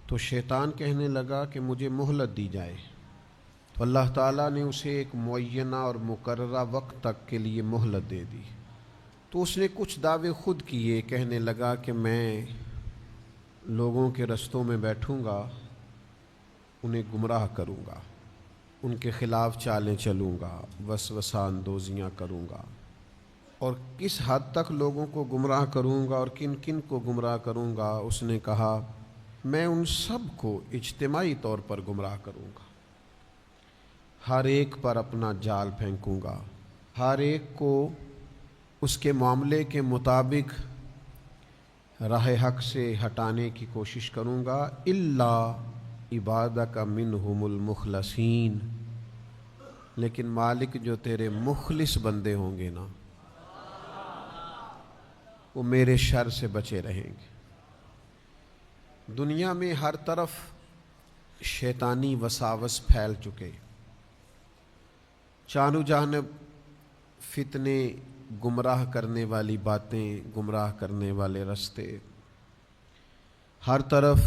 تو شیطان کہنے لگا کہ مجھے مہلت دی جائے، تو اللہ تعالیٰ نے اسے ایک معینہ اور مقررہ وقت تک کے لیے مہلت دے دی۔ تو اس نے کچھ دعوے خود کیے، کہنے لگا کہ میں لوگوں کے رستوں میں بیٹھوں گا، انہیں گمراہ کروں گا، ان کے خلاف چالیں چلوں گا، وسوسہ اندوزیاں کروں گا، اور کس حد تک لوگوں کو گمراہ کروں گا اور کن کن کو گمراہ کروں گا۔ اس نے کہا میں ان سب کو اجتماعی طور پر گمراہ کروں گا، ہر ایک پر اپنا جال پھینکوں گا، ہر ایک کو اس کے معاملے کے مطابق راہ حق سے ہٹانے کی کوشش کروں گا، الا عبادک منہم المخلصین، لیکن مالک جو تیرے مخلص بندے ہوں گے نا، وہ میرے شر سے بچے رہیں گے۔ دنیا میں ہر طرف شیطانی وساوس پھیل چکے، چاروں جانب فتنے، گمراہ کرنے والی باتیں، گمراہ کرنے والے رستے، ہر طرف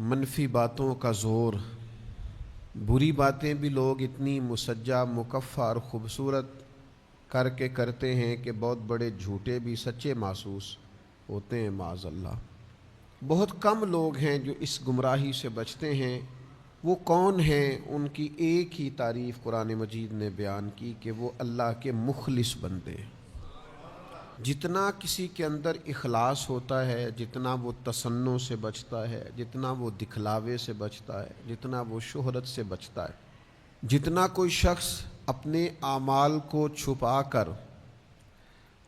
منفی باتوں کا زور، بری باتیں بھی لوگ اتنی مسجع، مکفّہ اور خوبصورت کر کے کرتے ہیں کہ بہت بڑے جھوٹے بھی سچے محسوس ہوتے ہیں معاذ اللہ۔ بہت کم لوگ ہیں جو اس گمراہی سے بچتے ہیں۔ وہ کون ہیں؟ ان کی ایک ہی تعریف قرآن مجید نے بیان کی کہ وہ اللہ کے مخلص بندے ہیں۔ جتنا کسی کے اندر اخلاص ہوتا ہے، جتنا وہ تصنع سے بچتا ہے، جتنا وہ دکھلاوے سے بچتا ہے، جتنا وہ شہرت سے بچتا ہے، جتنا کوئی شخص اپنے اعمال کو چھپا کر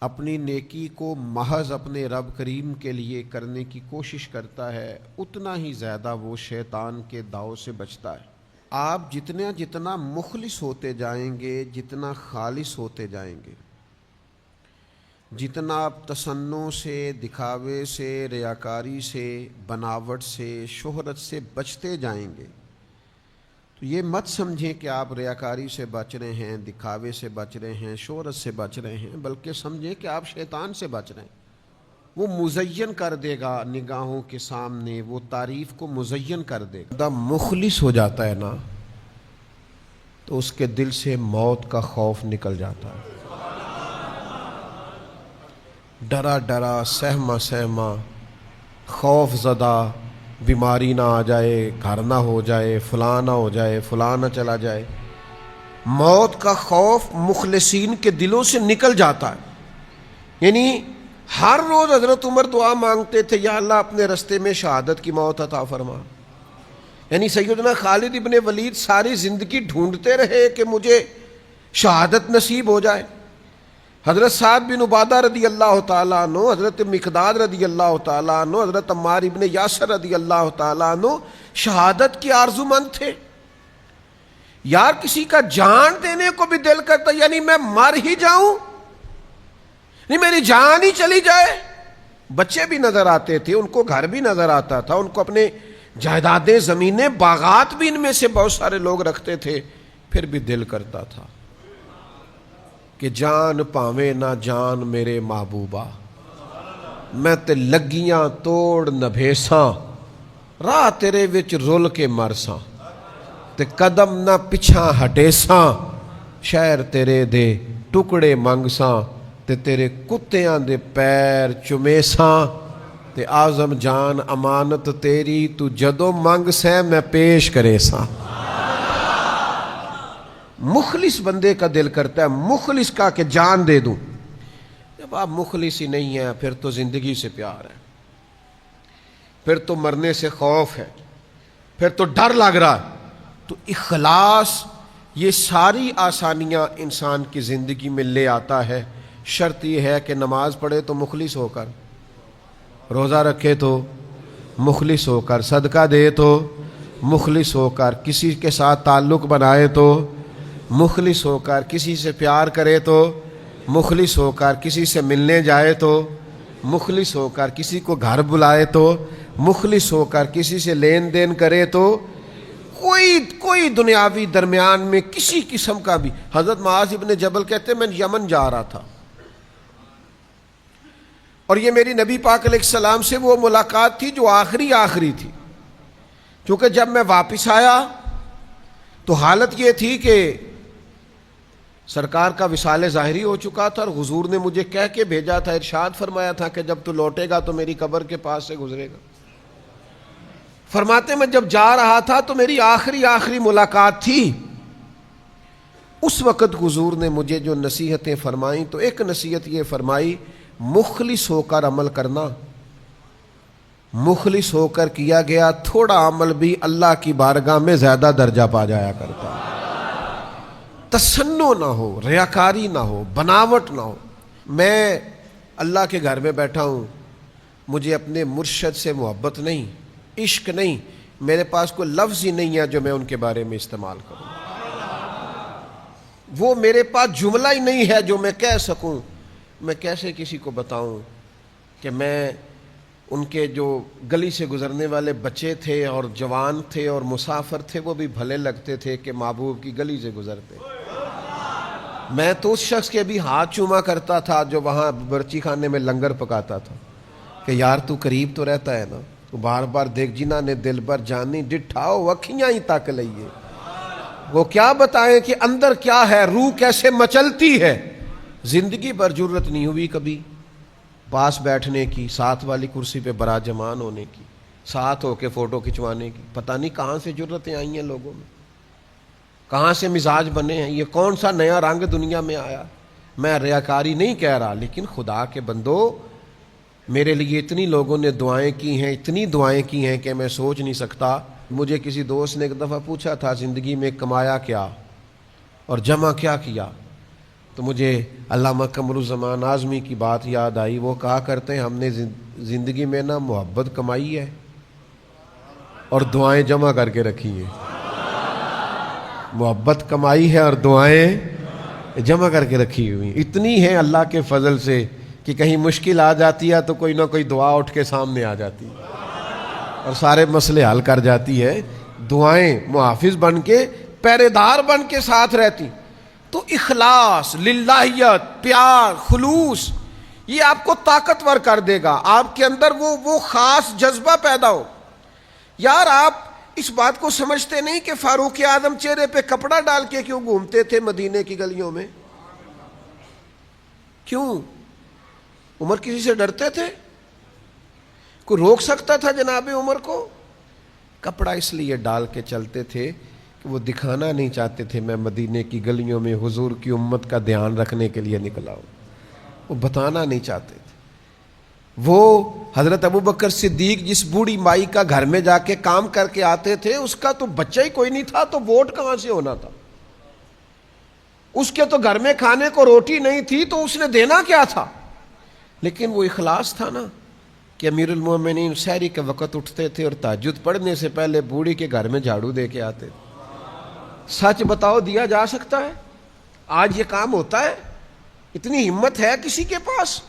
اپنی نیکی کو محض اپنے رب کریم کے لیے کرنے کی کوشش کرتا ہے، اتنا ہی زیادہ وہ شیطان کے داؤ سے بچتا ہے۔ آپ جتنا مخلص ہوتے جائیں گے، جتنا خالص ہوتے جائیں گے، جتنا آپ تصنع سے، دکھاوے سے، ریاکاری سے، بناوٹ سے، شہرت سے بچتے جائیں گے، تو یہ مت سمجھیں کہ آپ ریاکاری سے بچ رہے ہیں، دکھاوے سے بچ رہے ہیں، شہرت سے بچ رہے ہیں، بلکہ سمجھیں کہ آپ شیطان سے بچ رہے ہیں۔ وہ مزین کر دے گا نگاہوں کے سامنے، وہ تعریف کو مزین کر دے گا۔ جب مخلص ہو جاتا ہے نا، تو اس کے دل سے موت کا خوف نکل جاتا ہے، ڈرا ڈرا، سہما سہما، خوف زدہ، بیماری نہ آ جائے، گھر نہ ہو جائے، فلاں نہ ہو جائے، فلاں نہ چلا جائے، موت کا خوف مخلصین کے دلوں سے نکل جاتا ہے۔ یعنی ہر روز حضرت عمر دعا مانگتے تھے، یا اللہ اپنے رستے میں شہادت کی موت عطا فرما۔ یعنی سیدنا خالد ابن ولید ساری زندگی ڈھونڈتے رہے کہ مجھے شہادت نصیب ہو جائے۔ حضرت سعد بن عبادہ رضی اللہ تعالیٰ عنہ، حضرت مقداد رضی اللہ تعالیٰ عنہ، حضرت عمار ابن یاسر رضی اللہ تعالیٰ عنہ شہادت کی آرزو مند تھے۔ یار کسی کا جان دینے کو بھی دل کرتا، یعنی میں مر ہی جاؤں، نہیں میری جان ہی چلی جائے۔ بچے بھی نظر آتے تھے، ان کو گھر بھی نظر آتا تھا، ان کو اپنے جائیدادیں، زمینیں، باغات بھی ان میں سے بہت سارے لوگ رکھتے تھے، پھر بھی دل کرتا تھا کہ جان پاویں نہ جان میرے محبوبہ، میں تے لگیاں توڑ نبھیساں، راہ تیرے وچ رول کے مرساں، تے قدم نہ پچھاں ہٹیساں، شہر تیرے دے ٹکڑے منگساں، تے تیرے کتیاں دے پیر چمیساں، تے اعظم جان امانت تیری، تو جدو منگ سیں میں پیش کرے ساں۔ مخلص بندے کا دل کرتا ہے، مخلص کا کہ جان دے دوں۔ جب آپ مخلص ہی نہیں ہیں، پھر تو زندگی سے پیار ہے، پھر تو مرنے سے خوف ہے، پھر تو ڈر لگ رہا ہے۔ تو اخلاص یہ ساری آسانیاں انسان کی زندگی میں لے آتا ہے۔ شرط یہ ہے کہ نماز پڑھے تو مخلص ہو کر، روزہ رکھے تو مخلص ہو کر، صدقہ دے تو مخلص ہو کر، کسی کے ساتھ تعلق بنائے تو مخلص ہو کر، کسی سے پیار کرے تو مخلص ہو کر، کسی سے ملنے جائے تو مخلص ہو کر، کسی کو گھر بلائے تو مخلص ہو کر، کسی سے لین دین کرے تو کوئی دنیاوی درمیان میں کسی قسم کا بھی۔ حضرت معاذ ابن جبل کہتے ہیں میں یمن جا رہا تھا، اور یہ میری نبی پاک علیہ السلام سے وہ ملاقات تھی جو آخری تھی۔ چونکہ جب میں واپس آیا تو حالت یہ تھی کہ سرکار کا وصال ظاہری ہو چکا تھا، اور حضور نے مجھے کہہ کے بھیجا تھا، ارشاد فرمایا تھا کہ جب تو لوٹے گا تو میری قبر کے پاس سے گزرے گا۔ فرماتے میں جب جا رہا تھا تو میری آخری ملاقات تھی، اس وقت حضور نے مجھے جو نصیحتیں فرمائیں تو ایک نصیحت یہ فرمائی، مخلص ہو کر عمل کرنا۔ مخلص ہو کر کیا گیا تھوڑا عمل بھی اللہ کی بارگاہ میں زیادہ درجہ پا جایا کرتا ہے۔ تصنع نہ ہو، ریاکاری نہ ہو، بناوٹ نہ ہو۔ میں اللہ کے گھر میں بیٹھا ہوں، مجھے اپنے مرشد سے محبت نہیں، عشق نہیں، میرے پاس کوئی لفظ ہی نہیں ہے جو میں ان کے بارے میں استعمال کروں، وہ میرے پاس جملہ ہی نہیں ہے جو میں کہہ سکوں۔ میں کیسے کسی کو بتاؤں کہ میں ان کے جو گلی سے گزرنے والے بچے تھے اور جوان تھے اور مسافر تھے، وہ بھی بھلے لگتے تھے کہ محبوب کی گلی سے گزرتے۔ میں تو اس شخص کے بھی ہاتھ چوما کرتا تھا جو وہاں برچی خانے میں لنگر پکاتا تھا کہ یار تو قریب تو رہتا ہے نا، تو بار بار دیکھ جنا نے دل بر جانی ڈٹھاؤ اکھیاں ہی تک لئیے۔ وہ کیا بتائیں کہ اندر کیا ہے، روح کیسے مچلتی ہے۔ زندگی بھر جرت نہیں ہوئی کبھی پاس بیٹھنے کی، ساتھ والی کرسی پہ براجمان ہونے کی، ساتھ ہو کے فوٹو کھنچوانے کی۔ پتہ نہیں کہاں سے جرتیں آئی ہیں لوگوں میں، کہاں سے مزاج بنے ہیں، یہ کون سا نیا رنگ دنیا میں آیا۔ میں ریاکاری نہیں کہہ رہا، لیکن خدا کے بندو، میرے لیے اتنی لوگوں نے دعائیں کی ہیں، اتنی دعائیں کی ہیں کہ میں سوچ نہیں سکتا۔ مجھے کسی دوست نے ایک دفعہ پوچھا تھا زندگی میں کمایا کیا اور جمع کیا کیا، تو مجھے علامہ قمر الزمان اعظمی کی بات یاد آئی۔ وہ کہا کرتے ہیں ہم نے زندگی میں نا محبت کمائی ہے اور دعائیں جمع کر کے رکھی ہیں۔ محبت کمائی ہے اور دعائیں جمع کر کے رکھی ہوئی، اتنی ہیں اللہ کے فضل سے کہ کہیں مشکل آ جاتی ہے تو کوئی نہ کوئی دعا اٹھ کے سامنے آ جاتی ہے اور سارے مسئلے حل کر جاتی ہے۔ دعائیں محافظ بن کے، پہرے دار بن کے ساتھ رہتی۔ تو اخلاص، للہیت، پیار، خلوص، یہ آپ کو طاقتور کر دے گا۔ آپ کے اندر وہ خاص جذبہ پیدا ہو۔ یار آپ اس بات کو سمجھتے نہیں کہ فاروق اعظم چہرے پہ کپڑا ڈال کے کیوں گھومتے تھے مدینے کی گلیوں میں؟ کیوں؟ عمر کسی سے ڈرتے تھے؟ کوئی روک سکتا تھا جناب عمر کو؟ کپڑا اس لیے ڈال کے چلتے تھے کہ وہ دکھانا نہیں چاہتے تھے میں مدینے کی گلیوں میں حضور کی امت کا دھیان رکھنے کے لیے نکلا ہوں، وہ بتانا نہیں چاہتے تھے۔ وہ حضرت ابوبکر صدیق جس بوڑھی مائی کا گھر میں جا کے کام کر کے آتے تھے، اس کا تو بچہ ہی کوئی نہیں تھا، تو ووٹ کہاں سے ہونا تھا؟ اس کے تو گھر میں کھانے کو روٹی نہیں تھی، تو اس نے دینا کیا تھا؟ لیکن وہ اخلاص تھا نا کہ امیر المومنین سحری کے وقت اٹھتے تھے اور تہجد پڑھنے سے پہلے بوڑھی کے گھر میں جھاڑو دے کے آتے تھے۔ سچ بتاؤ، دیا جا سکتا ہے؟ آج یہ کام ہوتا ہے؟ اتنی ہمت ہے کسی کے پاس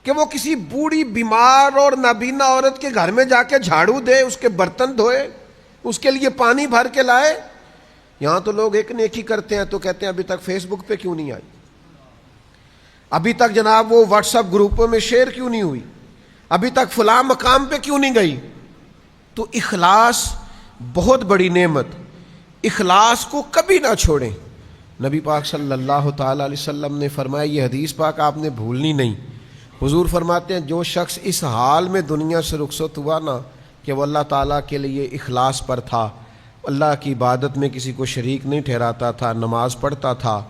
کہ وہ کسی بوڑھی بیمار اور نابینا عورت کے گھر میں جا کے جھاڑو دے، اس کے برتن دھوئے، اس کے لیے پانی بھر کے لائے؟ یہاں تو لوگ ایک نیکی کرتے ہیں تو کہتے ہیں ابھی تک فیس بک پہ کیوں نہیں آئی، ابھی تک جناب وہ واٹس ایپ گروپوں میں شیئر کیوں نہیں ہوئی، ابھی تک فلاں مقام پہ کیوں نہیں گئی؟ تو اخلاص بہت بڑی نعمت، اخلاص کو کبھی نہ چھوڑیں۔ نبی پاک صلی اللہ تعالی علیہ وسلم نے فرمایا، یہ حدیث پاک آپ نے بھولنی نہیں۔ حضور فرماتے ہیں جو شخص اس حال میں دنیا سے رخصت ہوا نا کہ وہ اللہ تعالیٰ کے لیے اخلاص پر تھا، اللہ کی عبادت میں کسی کو شریک نہیں ٹھہراتا تھا، نماز پڑھتا تھا،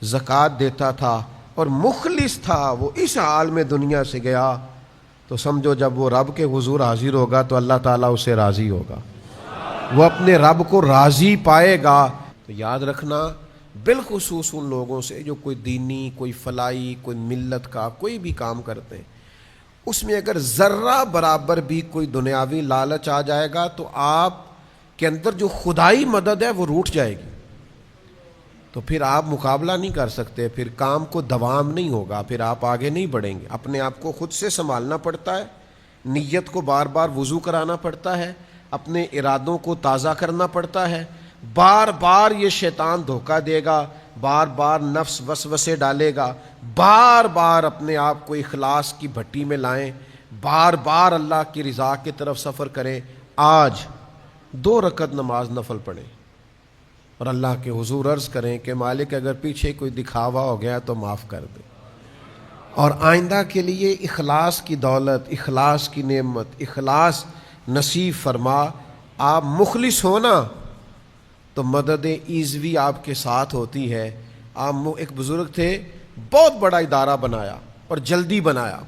زکوٰۃ دیتا تھا اور مخلص تھا، وہ اس حال میں دنیا سے گیا، تو سمجھو جب وہ رب کے حضور حاضر ہوگا تو اللہ تعالیٰ اسے راضی ہوگا، وہ اپنے رب کو راضی پائے گا۔ تو یاد رکھنا، بالخصوص ان لوگوں سے جو کوئی دینی، کوئی فلاحی، کوئی ملت کا کوئی بھی کام کرتے ہیں، اس میں اگر ذرہ برابر بھی کوئی دنیاوی لالچ آ جائے گا تو آپ کے اندر جو خدائی مدد ہے وہ روٹ جائے گی، تو پھر آپ مقابلہ نہیں کر سکتے، پھر کام کو دوام نہیں ہوگا، پھر آپ آگے نہیں بڑھیں گے۔ اپنے آپ کو خود سے سنبھالنا پڑتا ہے، نیت کو بار بار وضو کرانا پڑتا ہے، اپنے ارادوں کو تازہ کرنا پڑتا ہے۔ بار بار یہ شیطان دھوکہ دے گا، بار بار نفس وسوسے ڈالے گا، بار بار اپنے آپ کو اخلاص کی بھٹی میں لائیں، بار بار اللہ کی رضا کی طرف سفر کریں۔ آج 2 رکعت نماز نفل پڑھیں اور اللہ کے حضور عرض کریں کہ مالک اگر پیچھے کوئی دکھاوا ہو گیا تو معاف کر دے، اور آئندہ کے لیے اخلاص کی دولت، اخلاص کی نعمت، اخلاص نصیب فرما۔ آپ مخلص ہونا تو مدد ایزوی آپ کے ساتھ ہوتی ہے۔ آپ ایک بزرگ تھے، بہت بڑا ادارہ بنایا اور جلدی بنایا،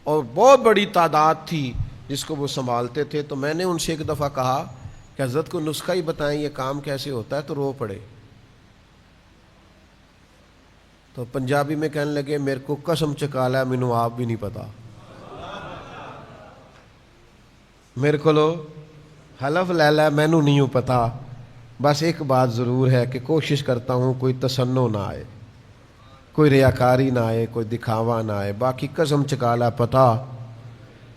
اور بہت بڑی تعداد تھی جس کو وہ سنبھالتے تھے۔ تو میں نے ان سے ایک دفعہ کہا کہ حضرت کو نسخہ ہی بتائیں یہ کام کیسے ہوتا ہے، تو رو پڑے۔ تو پنجابی میں کہنے لگے میرے کو قسم چکالا مینوں آپ بھی نہیں پتا، میرے کو لو حلف لے لے مینوں نہیں پتا، بس ایک بات ضرور ہے کہ کوشش کرتا ہوں کوئی تصنع نہ آئے، کوئی ریاکاری نہ آئے، کوئی دکھاوا نہ آئے، باقی قسم چکالا پتا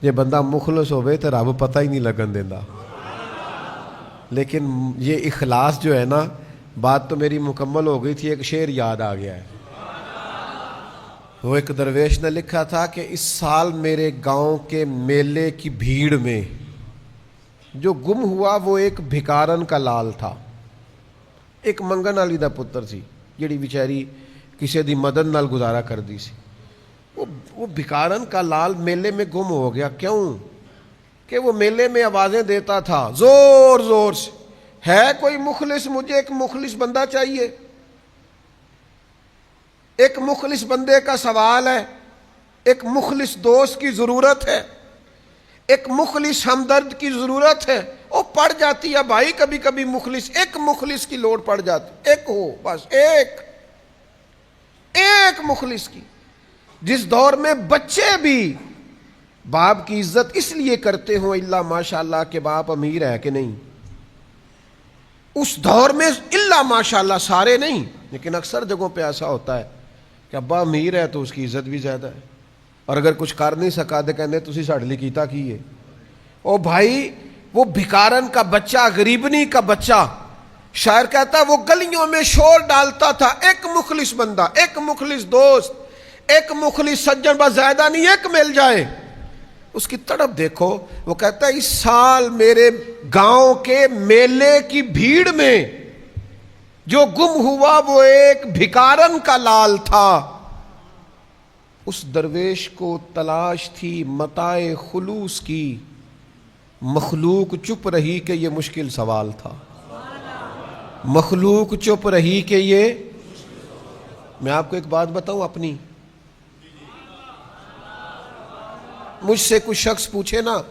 جے بندہ مخلص ہوئے تو رب پتہ ہی نہیں لگن دینا۔ لیکن یہ اخلاص جو ہے نا، بات تو میری مکمل ہو گئی تھی، ایک شعر یاد آ گیا ہے۔ وہ ایک درویش نے لکھا تھا کہ اس سال میرے گاؤں کے میلے کی بھیڑ میں جو گم ہوا وہ ایک بھکارن کا لال تھا، ایک منگن والی دا پتر سی جڑی بیچاری کسی دی مدد نال گزارا کر دی سی۔ وہ بھکارن کا لال میلے میں گم ہو گیا۔ کیوں؟ کہ وہ میلے میں آوازیں دیتا تھا زور زور سے، ہے کوئی مخلص، مجھے ایک مخلص بندہ چاہیے، ایک مخلص بندے کا سوال ہے، ایک مخلص دوست کی ضرورت ہے، ایک مخلص ہمدرد کی ضرورت ہے۔ وہ پڑ جاتی ہے بھائی، کبھی کبھی مخلص، ایک مخلص کی لوڑ پڑ جاتی، ایک ہو بس، ایک مخلص کی۔ جس دور میں بچے بھی باپ کی عزت اس لیے کرتے ہوں الا ماشاءاللہ کہ باپ امیر ہے کہ نہیں، اس دور میں الا ماشاءاللہ سارے نہیں لیکن اکثر جگہوں پہ ایسا ہوتا ہے کہ ابا امیر ہے تو اس کی عزت بھی زیادہ ہے، اور اگر کچھ کر نہیں سکا تو کہنے تسی ساڈے لئی کیتا کی ہے۔ او بھائی، وہ بھکارن کا بچہ، غریبنی کا بچہ، شاعر کہتا وہ گلیوں میں شور ڈالتا تھا، ایک مخلص بندہ، ایک مخلص دوست، ایک مخلص سجن، بس زیادہ نہیں، ایک مل جائے۔ اس کی تڑپ دیکھو، وہ کہتا ہے اس سال میرے گاؤں کے میلے کی بھیڑ میں جو گم ہوا وہ ایک بھکارن کا لال تھا۔ اس درویش کو تلاش تھی متاع خلوص کی، مخلوق چپ رہی کہ یہ مشکل سوال تھا، مخلوق چپ رہی کہ یہ۔ میں آپ کو ایک بات بتاؤں اپنی، مجھ سے کچھ شخص پوچھے نا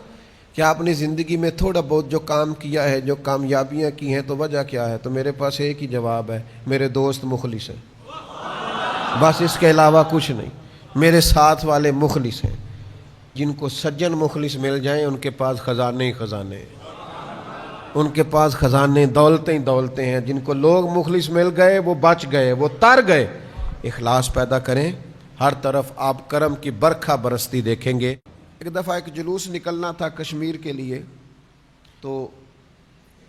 کہ آپ نے زندگی میں تھوڑا بہت جو کام کیا ہے، جو کامیابیاں کی ہیں، تو وجہ کیا ہے؟ تو میرے پاس ایک ہی جواب ہے، میرے دوست مخلص ہیں، بس اس کے علاوہ کچھ نہیں۔ میرے ساتھ والے مخلص ہیں، جن کو سجن مخلص مل جائیں ان کے پاس خزانے ہی خزانے ہیں، ان کے پاس خزانے، دولتیں ہی دولتیں ہیں۔ جن کو لوگ مخلص مل گئے وہ بچ گئے، وہ تر گئے۔ اخلاص پیدا کریں، ہر طرف آپ کرم کی برکھا برستی دیکھیں گے۔ ایک دفعہ ایک جلوس نکلنا تھا کشمیر کے لیے، تو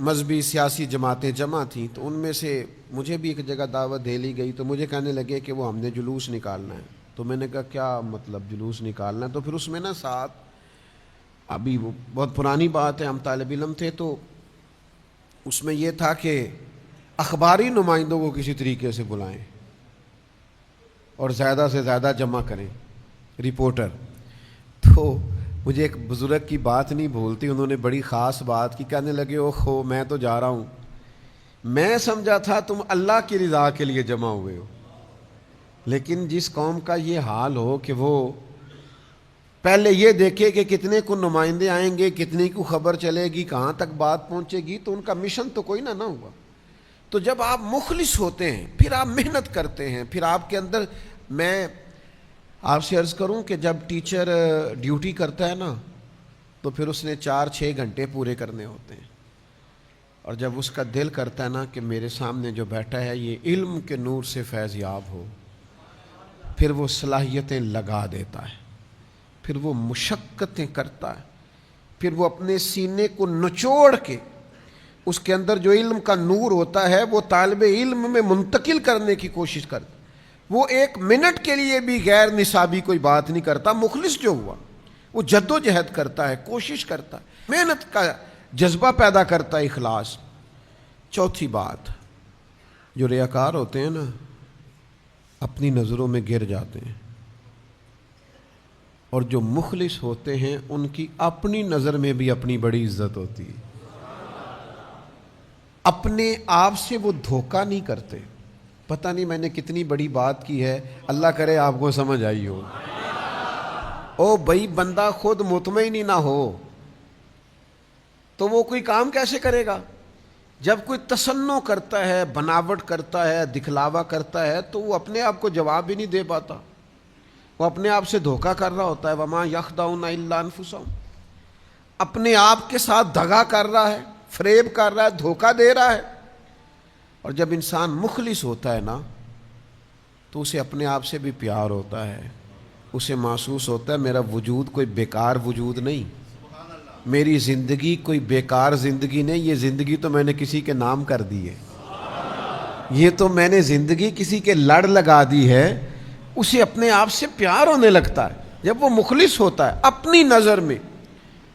مذہبی سیاسی جماعتیں جمع تھیں، تو ان میں سے مجھے بھی ایک جگہ دعوت دے لی گئی، تو مجھے کہنے لگے کہ وہ ہم نے جلوس نکالنا ہے۔ تو میں نے کہا کیا مطلب جلوس نکالنا ہے؟ تو پھر اس میں نا ساتھ، ابھی وہ بہت پرانی بات ہے، ہم طالب علم تھے، تو اس میں یہ تھا کہ اخباری نمائندوں کو کسی طریقے سے بلائیں اور زیادہ سے زیادہ جمع کریں، رپورٹر۔ تو مجھے ایک بزرگ کی بات نہیں بھولتی، انہوں نے بڑی خاص بات کی، کہنے لگے اوہو میں تو جا رہا ہوں، میں سمجھا تھا تم اللہ کی رضا کے لیے جمع ہوئے ہو، لیکن جس قوم کا یہ حال ہو کہ وہ پہلے یہ دیکھے کہ کتنے کو نمائندے آئیں گے، کتنے کو خبر چلے گی، کہاں تک بات پہنچے گی، تو ان کا مشن تو کوئی نہ ہوا۔ تو جب آپ مخلص ہوتے ہیں، پھر آپ محنت کرتے ہیں، پھر آپ کے اندر، میں آپ سے عرض کروں کہ جب ٹیچر ڈیوٹی کرتا ہے نا، تو پھر اس نے 4-6 گھنٹے پورے کرنے ہوتے ہیں، اور جب اس کا دل کرتا ہے نا کہ میرے سامنے جو بیٹھا ہے یہ علم کے نور سے فیض یاب ہو، پھر وہ صلاحیتیں لگا دیتا ہے، پھر وہ مشقتیں کرتا ہے، پھر وہ اپنے سینے کو نچوڑ کے اس کے اندر جو علم کا نور ہوتا ہے وہ طالب علم میں منتقل کرنے کی کوشش کرتا ہے۔ وہ 1 منٹ کے لیے بھی غیر نصابی کوئی بات نہیں کرتا۔ مخلص جو ہوا وہ جد و جہد کرتا ہے، کوشش کرتا ہے، محنت کا جذبہ پیدا کرتا ہے اخلاص۔ چوتھی بات، جو ریاکار ہوتے ہیں نا اپنی نظروں میں گر جاتے ہیں، اور جو مخلص ہوتے ہیں ان کی اپنی نظر میں بھی اپنی بڑی عزت ہوتی ہے۔ اپنے آپ سے وہ دھوکہ نہیں کرتے۔ پتہ نہیں میں نے کتنی بڑی بات کی ہے، اللہ کرے آپ کو سمجھ آئی ہو۔ او بھائی، بندہ خود مطمئن ہی نہ ہو تو وہ کوئی کام کیسے کرے گا؟ جب کوئی تصنع کرتا ہے، بناوٹ کرتا ہے، دکھلاوا کرتا ہے، تو وہ اپنے آپ کو جواب ہی نہیں دے پاتا، وہ اپنے آپ سے دھوکہ کر رہا ہوتا ہے۔ وما یخدعون الا انفسهم، اپنے آپ کے ساتھ دغا کر رہا ہے، فریب کر رہا ہے، دھوکہ دے رہا ہے۔ اور جب انسان مخلص ہوتا ہے نا تو اسے اپنے آپ سے بھی پیار ہوتا ہے، اسے محسوس ہوتا ہے میرا وجود کوئی بیکار وجود نہیں، میری زندگی کوئی بیکار زندگی نہیں، یہ زندگی تو میں نے کسی کے نام کر دی ہے، یہ تو میں نے زندگی کسی کے لڑ لگا دی ہے۔ اسے اپنے آپ سے پیار ہونے لگتا ہے جب وہ مخلص ہوتا ہے، اپنی نظر میں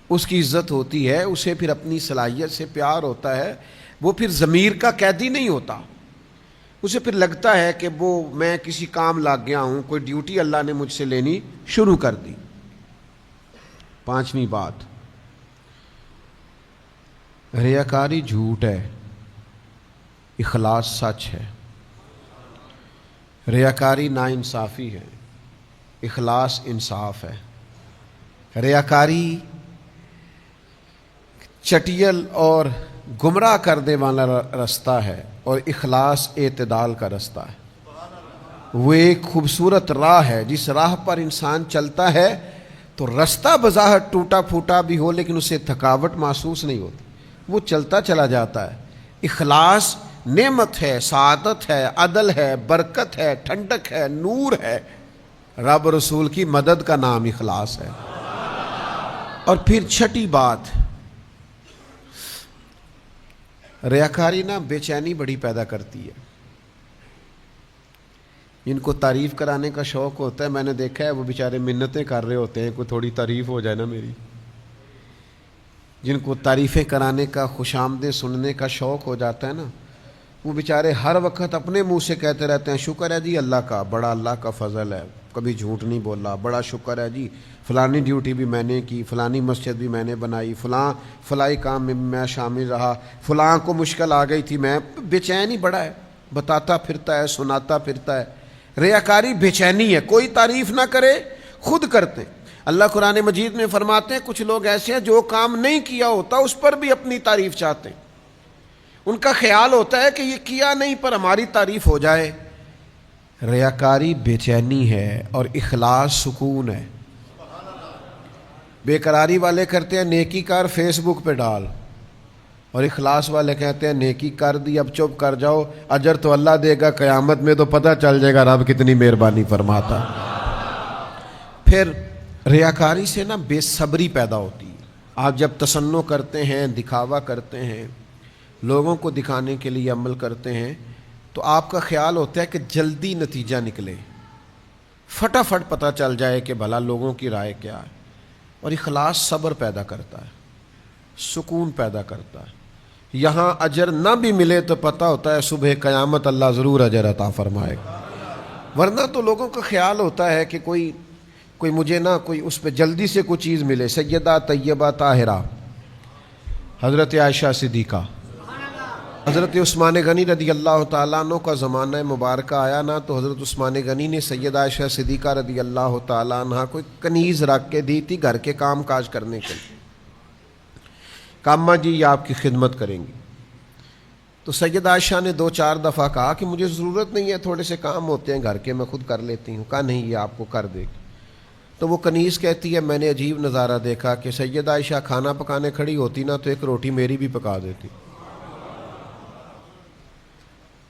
اس کی عزت ہوتی ہے، اسے پھر اپنی صلاحیت سے پیار ہوتا ہے، وہ پھر ضمیر کا قیدی نہیں ہوتا، اسے پھر لگتا ہے کہ وہ میں کسی کام لگ گیا ہوں، کوئی ڈیوٹی اللہ نے مجھ سے لینی شروع کر دی۔ پانچویں بات، ریاکاری جھوٹ ہے، اخلاص سچ ہے۔ ریاکاری ناانصافی ہے، اخلاص انصاف ہے۔ ریاکاری چٹیل اور گمراہ کرنے والا رستہ ہے، اور اخلاص اعتدال کا رستہ ہے۔ وہ ایک خوبصورت راہ ہے، جس راہ پر انسان چلتا ہے تو رستہ بظاہر ٹوٹا پھوٹا بھی ہو لیکن اسے تھکاوٹ محسوس نہیں ہوتی، وہ چلتا چلا جاتا ہے۔ اخلاص نعمت ہے، سعادت ہے، عدل ہے، برکت ہے، ٹھنڈک ہے، نور ہے۔ رب رسول کی مدد کا نام اخلاص ہے۔ اور پھر چھٹی بات، ریاکاری نا بے چینی بڑی پیدا کرتی ہے۔ جن کو تعریف کرانے کا شوق ہوتا ہے، میں نے دیکھا ہے وہ بیچارے منتیں کر رہے ہوتے ہیں کوئی تھوڑی تعریف ہو جائے نا میری۔ جن کو تعریفیں کرانے کا، خوش آمدیں سننے کا شوق ہو جاتا ہے نا، وہ بیچارے ہر وقت اپنے منہ سے کہتے رہتے ہیں شکر ہے جی اللہ کا، بڑا اللہ کا فضل ہے، کبھی جھوٹ نہیں بولا، بڑا شکر ہے جی، فلانی ڈیوٹی بھی میں نے کی، فلانی مسجد بھی میں نے بنائی، فلائی کام میں میں شامل رہا، فلاں کو مشکل آ گئی تھی، میں بے چین ہی بڑا ہے، بتاتا پھرتا ہے، سناتا پھرتا ہے۔ ریاکاری بے چینی ہے، کوئی تعریف نہ کرے، خود کرتے۔ اللہ قرآن مجید میں فرماتے ہیں کچھ لوگ ایسے ہیں جو کام نہیں کیا ہوتا اس پر بھی اپنی تعریف چاہتے ہیں، ان کا خیال ہوتا ہے کہ یہ کیا نہیں پر ہماری تعریف ہو جائے۔ ریاکاری بے چینی ہے اور اخلاص سکون ہے۔ بے قراری والے کرتے ہیں نیکی کر فیس بک پہ ڈال، اور اخلاص والے کہتے ہیں نیکی کر دی اب چپ کر جاؤ، اجر تو اللہ دے گا، قیامت میں تو پتہ چل جائے گا رب کتنی مہربانی فرماتا۔ پھر ریاکاری سے نا بے صبری پیدا ہوتی ہے۔ آپ جب تصنع کرتے ہیں، دکھاوا کرتے ہیں، لوگوں کو دکھانے کے لیے عمل کرتے ہیں، تو آپ کا خیال ہوتا ہے کہ جلدی نتیجہ نکلے، فٹافٹ پتہ چل جائے کہ بھلا لوگوں کی رائے کیا ہے۔ اور اخلاص صبر پیدا کرتا ہے، سکون پیدا کرتا ہے۔ یہاں اجر نہ بھی ملے تو پتہ ہوتا ہے صبح قیامت اللہ ضرور اجر عطا فرمائے گا، ورنہ تو لوگوں کا خیال ہوتا ہے کہ کوئی مجھے نہ کوئی اس پہ جلدی سے کوئی چیز ملے۔ سیدہ طیبہ طاہرہ حضرت عائشہ صدیقہ، حضرت عثمان غنی رضی اللہ تعالیٰ عنہ کا زمانہ مبارکہ آیا نا، تو حضرت عثمان غنی نے سیدہ عائشہ صدیقہ رضی اللہ تعالیٰ عنہ کو ایک کنیز رکھ کے دی تھی گھر کے کام کاج کرنے کے لیے، کاماں جی یہ آپ کی خدمت کریں گی۔ تو سیدہ عائشہ نے 2-4 دفعہ کہا کہ مجھے ضرورت نہیں ہے، تھوڑے سے کام ہوتے ہیں گھر کے، میں خود کر لیتی ہوں۔ کہا نہیں، یہ آپ کو کر دے گی۔ تو وہ کنیز کہتی ہے میں نے عجیب نظارہ دیکھا کہ سیدہ عائشہ کھانا پکانے کھڑی ہوتی نا تو ایک روٹی میری بھی پکا دیتی،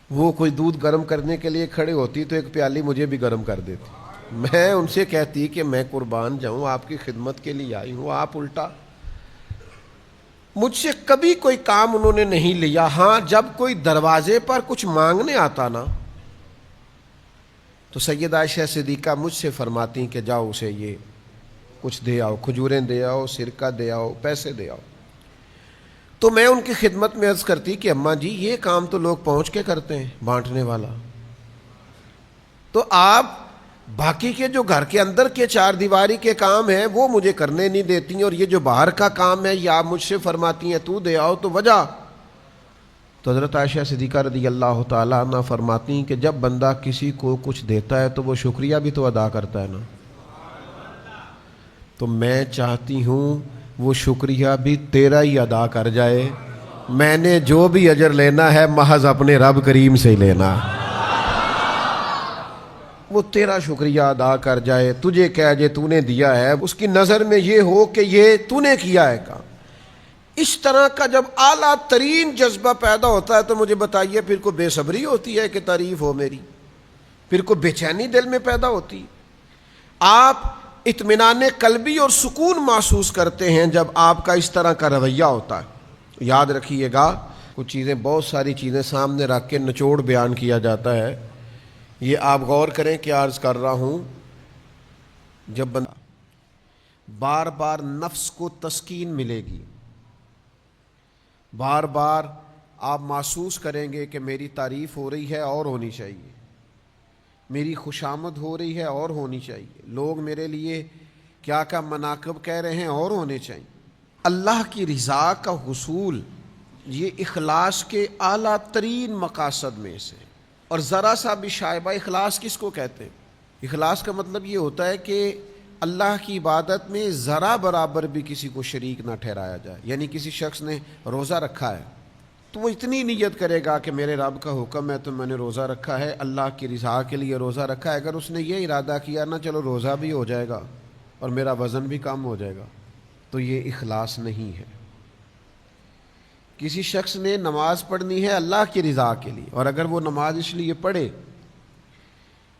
وہ کوئی دودھ گرم کرنے کے لیے کھڑے ہوتی تو ایک پیالی مجھے بھی گرم کر دیتی۔ میں ان سے کہتی کہ میں قربان جاؤں، آپ کی خدمت کے لیے آئی ہوں، آپ الٹا۔ مجھ سے کبھی کوئی کام انہوں نے نہیں لیا۔ ہاں جب کوئی دروازے پر کچھ مانگنے آتا نا تو سیدہ عائشہ صدیقہ مجھ سے فرماتی کہ جاؤ اسے یہ کچھ دے آؤ، کھجوریں دے آؤ، سرکہ دے آؤ، پیسے دے آؤ۔ تو میں ان کی خدمت میں عرض کرتی کہ اماں جی یہ کام تو لوگ پہنچ کے کرتے ہیں بانٹنے والا، تو آپ باقی کے جو گھر کے اندر کے چار دیواری کے کام ہیں وہ مجھے کرنے نہیں دیتی ہیں، اور یہ جو باہر کا کام ہے یہ آپ مجھ سے فرماتی ہیں تو دے آؤ، تو وجہ؟ تو حضرت عائشہ صدیقہ رضی اللہ تعالیٰ عنہ فرماتی ہیں کہ جب بندہ کسی کو کچھ دیتا ہے تو وہ شکریہ بھی تو ادا کرتا ہے نا، تو میں چاہتی ہوں وہ شکریہ بھی تیرا ہی ادا کر جائے، میں نے جو بھی اجر لینا ہے محض اپنے رب کریم سے ہی لینا ہے، وہ تیرا شکریہ ادا کر جائے، تجھے کہہ جے تو نے دیا ہے، اس کی نظر میں یہ ہو کہ یہ تو نے کیا ہے کام۔ اس طرح کا جب اعلیٰ ترین جذبہ پیدا ہوتا ہے تو مجھے بتائیے پھر کو بے صبری ہوتی ہے کہ تعریف ہو میری، پھر کو بے چینی دل میں پیدا ہوتی ہے؟ آپ اطمینان قلبی اور سکون محسوس کرتے ہیں جب آپ کا اس طرح کا رویہ ہوتا ہے۔ یاد رکھیے گا کچھ چیزیں، بہت ساری چیزیں سامنے رکھ کے نچوڑ بیان کیا جاتا ہے، یہ آپ غور کریں کہ عرض کر رہا ہوں، جب بندہ بار بار نفس کو تسکین ملے گی، بار بار آپ محسوس کریں گے کہ میری تعریف ہو رہی ہے اور ہونی چاہیے، میری خوشامد ہو رہی ہے اور ہونی چاہیے، لوگ میرے لیے کیا کیا مناقب کہہ رہے ہیں اور ہونے چاہیے۔ اللہ کی رضا کا حصول یہ اخلاص کے اعلیٰ ترین مقاصد میں سے، اور ذرا سا بھی شائبہ اخلاص کس کو کہتے ہیں؟ اخلاص کا مطلب یہ ہوتا ہے کہ اللہ کی عبادت میں ذرا برابر بھی کسی کو شریک نہ ٹھہرایا جائے، یعنی کسی شخص نے روزہ رکھا ہے تو وہ اتنی نیت کرے گا کہ میرے رب کا حکم ہے تو میں نے روزہ رکھا ہے، اللہ کی رضا کے لیے روزہ رکھا ہے، اگر اس نے یہ ارادہ کیا نا چلو روزہ بھی ہو جائے گا اور میرا وزن بھی کم ہو جائے گا، تو یہ اخلاص نہیں ہے۔ کسی شخص نے نماز پڑھنی ہے اللہ کی رضا کے لیے، اور اگر وہ نماز اس لیے پڑھے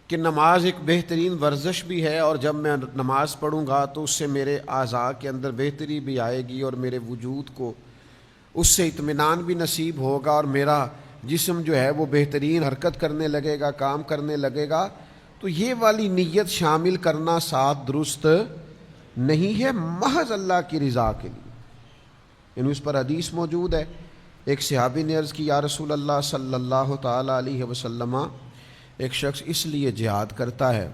کہ نماز ایک بہترین ورزش بھی ہے، اور جب میں نماز پڑھوں گا تو اس سے میرے اعضاء کے اندر بہتری بھی آئے گی اور میرے وجود کو اس سے اطمینان بھی نصیب ہوگا، اور میرا جسم جو ہے وہ بہترین حرکت کرنے لگے گا، کام کرنے لگے گا، تو یہ والی نیت شامل کرنا ساتھ درست نہیں ہے، محض اللہ کی رضا کے لیے۔ یعنی اس پر حدیث موجود ہے، ایک صحابی نے عرض کی یا رسول اللہ صلی اللہ تعالی علیہ وسلم، ایک شخص اس لیے جہاد کرتا ہے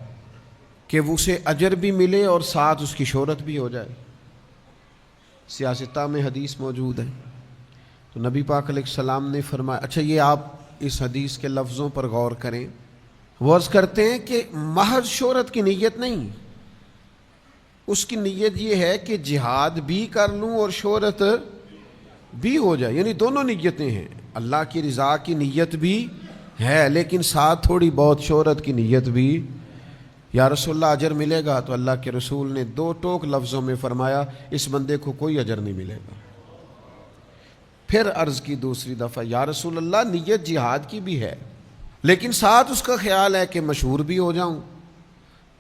کہ وہ اسے اجر بھی ملے اور ساتھ اس کی شہرت بھی ہو جائے، سیاستہ میں حدیث موجود ہے۔ تو نبی پاک علیہ السلام نے فرمایا، اچھا یہ آپ اس حدیث کے لفظوں پر غور کریں، وہ عرض کرتے ہیں کہ محض شہرت کی نیت نہیں، اس کی نیت یہ ہے کہ جہاد بھی کر لوں اور شہرت بھی ہو جائے، یعنی دونوں نیتیں ہیں، اللہ کی رضا کی نیت بھی ہے لیکن ساتھ تھوڑی بہت شہرت کی نیت بھی۔ یا رسول اللہ اجر ملے گا؟ تو اللہ کے رسول نے دو ٹوک لفظوں میں فرمایا اس بندے کو کوئی اجر نہیں ملے گا۔ پھر عرض کی دوسری دفعہ یا رسول اللہ نیت جہاد کی بھی ہے لیکن ساتھ اس کا خیال ہے کہ مشہور بھی ہو جاؤں،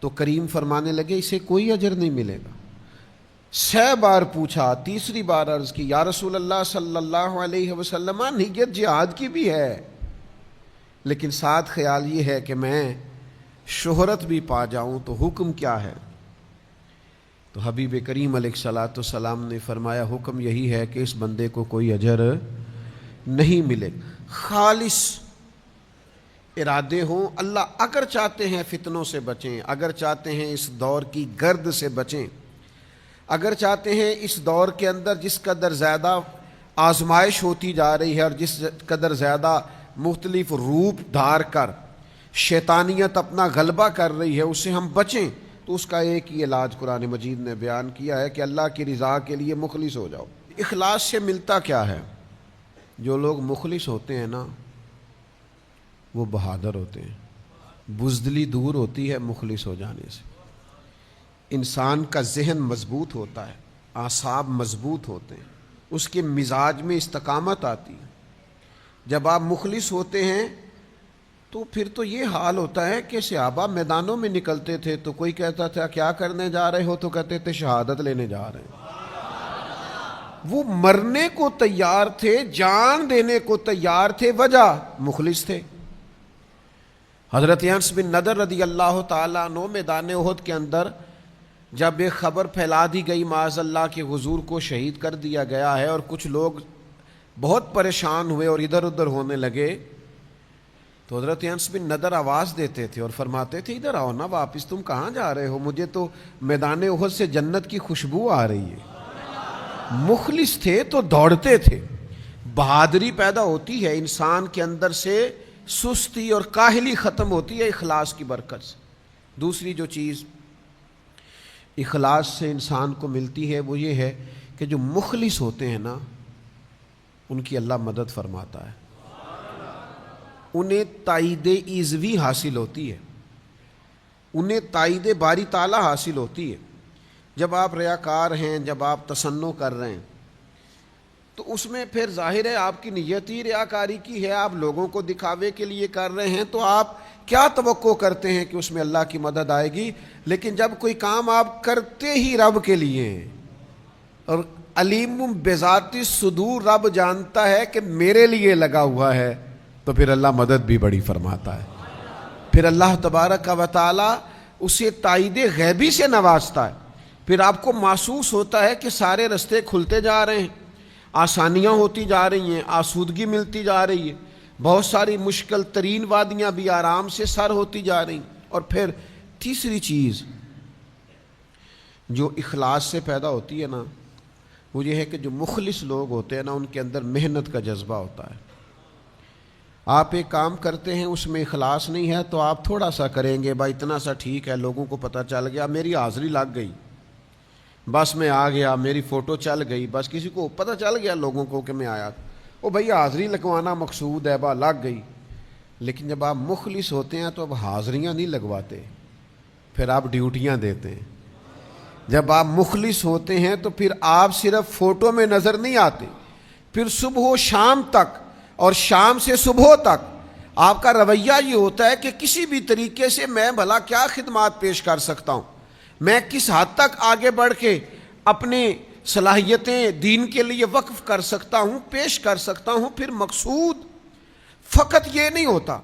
تو کریم فرمانے لگے اسے کوئی اجر نہیں ملے گا۔ 6 بار پوچھا، تیسری بار عرض کی یا رسول اللہ صلی اللہ علیہ وسلم نیت جہاد کی بھی ہے لیکن ساتھ خیال یہ ہے کہ میں شہرت بھی پا جاؤں، تو حکم کیا ہے؟ تو حبیب کریم علیہ الصلوۃ والسلام نے فرمایا حکم یہی ہے کہ اس بندے کو کوئی اجر نہیں ملے، خالص ارادے ہوں۔ اللہ اگر چاہتے ہیں فتنوں سے بچیں، اگر چاہتے ہیں اس دور کی گرد سے بچیں، اگر چاہتے ہیں اس دور کے اندر جس قدر زیادہ آزمائش ہوتی جا رہی ہے اور جس قدر زیادہ مختلف روپ دھار کر شیطانیت اپنا غلبہ کر رہی ہے، اس سے ہم بچیں، تو اس کا ایک ہی علاج قرآن مجید نے بیان کیا ہے کہ اللہ کی رضا کے لیے مخلص ہو جاؤ۔ اخلاص سے ملتا کیا ہے؟ جو لوگ مخلص ہوتے ہیں نا وہ بہادر ہوتے ہیں، بزدلی دور ہوتی ہے مخلص ہو جانے سے، انسان کا ذہن مضبوط ہوتا ہے، اعصاب مضبوط ہوتے ہیں، اس کے مزاج میں استقامت آتی ہے۔ جب آپ مخلص ہوتے ہیں تو پھر تو یہ حال ہوتا ہے کہ صحابہ میدانوں میں نکلتے تھے تو کوئی کہتا تھا کیا کرنے جا رہے ہو، تو کہتے تھے شہادت لینے جا رہے ہیں۔ وہ مرنے کو تیار تھے، جان دینے کو تیار تھے، وجہ مخلص تھے۔ حضرت انس بن نضر رضی اللہ تعالیٰ عنہ میدان احد کے اندر جب ایک خبر پھیلا دی گئی معاذ اللہ کے حضور کو شہید کر دیا گیا ہے اور کچھ لوگ بہت پریشان ہوئے اور ادھر ادھر ہونے لگے تو حضرت انس بن نضر آواز دیتے تھے اور فرماتے تھے ادھر آؤ نا واپس، تم کہاں جا رہے ہو؟ مجھے تو میدان احد سے جنت کی خوشبو آ رہی ہے۔ مخلص تھے تو دوڑتے تھے۔ بہادری پیدا ہوتی ہے انسان کے اندر سے، سستی اور کاہلی ختم ہوتی ہے اخلاص کی برکت سے۔ دوسری جو چیز اخلاص سے انسان کو ملتی ہے وہ یہ ہے کہ جو مخلص ہوتے ہیں نا ان کی اللہ مدد فرماتا ہے، انہیں تائید ایزوی حاصل ہوتی ہے، انہیں تائید باری تعالیٰ حاصل ہوتی ہے۔ جب آپ ریاکار ہیں، جب آپ تصنع کر رہے ہیں تو اس میں پھر ظاہر ہے آپ کی نیت ہی ریاکاری کی ہے، آپ لوگوں کو دکھاوے کے لیے کر رہے ہیں، تو آپ کیا توقع کرتے ہیں کہ اس میں اللہ کی مدد آئے گی؟ لیکن جب کوئی کام آپ کرتے ہی رب کے لیے ہیں، اور علیم بذات الصدور، رب جانتا ہے کہ میرے لیے لگا ہوا ہے، تو پھر اللہ مدد بھی بڑی فرماتا ہے۔ پھر اللہ تبارک و تعالی اسے تائید غیبی سے نوازتا ہے۔ پھر آپ کو محسوس ہوتا ہے کہ سارے رستے کھلتے جا رہے ہیں، آسانیاں ہوتی جا رہی ہیں، آسودگی ملتی جا رہی ہے، بہت ساری مشکل ترین وادیاں بھی آرام سے سر ہوتی جا رہی ہیں۔ اور پھر تیسری چیز جو اخلاص سے پیدا ہوتی ہے نا وہ یہ ہے کہ جو مخلص لوگ ہوتے ہیں نا ان کے اندر محنت کا جذبہ ہوتا ہے۔ آپ ایک کام کرتے ہیں اس میں اخلاص نہیں ہے تو آپ تھوڑا سا کریں گے، بھائی اتنا سا ٹھیک ہے، لوگوں کو پتہ چل گیا، میری حاضری لگ گئی، بس میں آ گیا، میری فوٹو چل گئی، بس کسی کو پتہ چل گیا لوگوں کو کہ میں آیا، وہ بھئی حاضری لگوانا مقصود ہے، با لگ گئی۔ لیکن جب آپ مخلص ہوتے ہیں تو اب حاضریاں نہیں لگواتے، پھر آپ ڈیوٹیاں دیتے ہیں۔ جب آپ مخلص ہوتے ہیں تو پھر آپ صرف فوٹو میں نظر نہیں آتے، پھر صبح و شام تک اور شام سے صبح تک آپ کا رویہ یہ ہوتا ہے کہ کسی بھی طریقے سے میں بھلا کیا خدمات پیش کر سکتا ہوں، میں کس حد تک آگے بڑھ کے اپنے صلاحیتیں دین کے لیے وقف کر سکتا ہوں، پیش کر سکتا ہوں۔ پھر مقصود فقط یہ نہیں ہوتا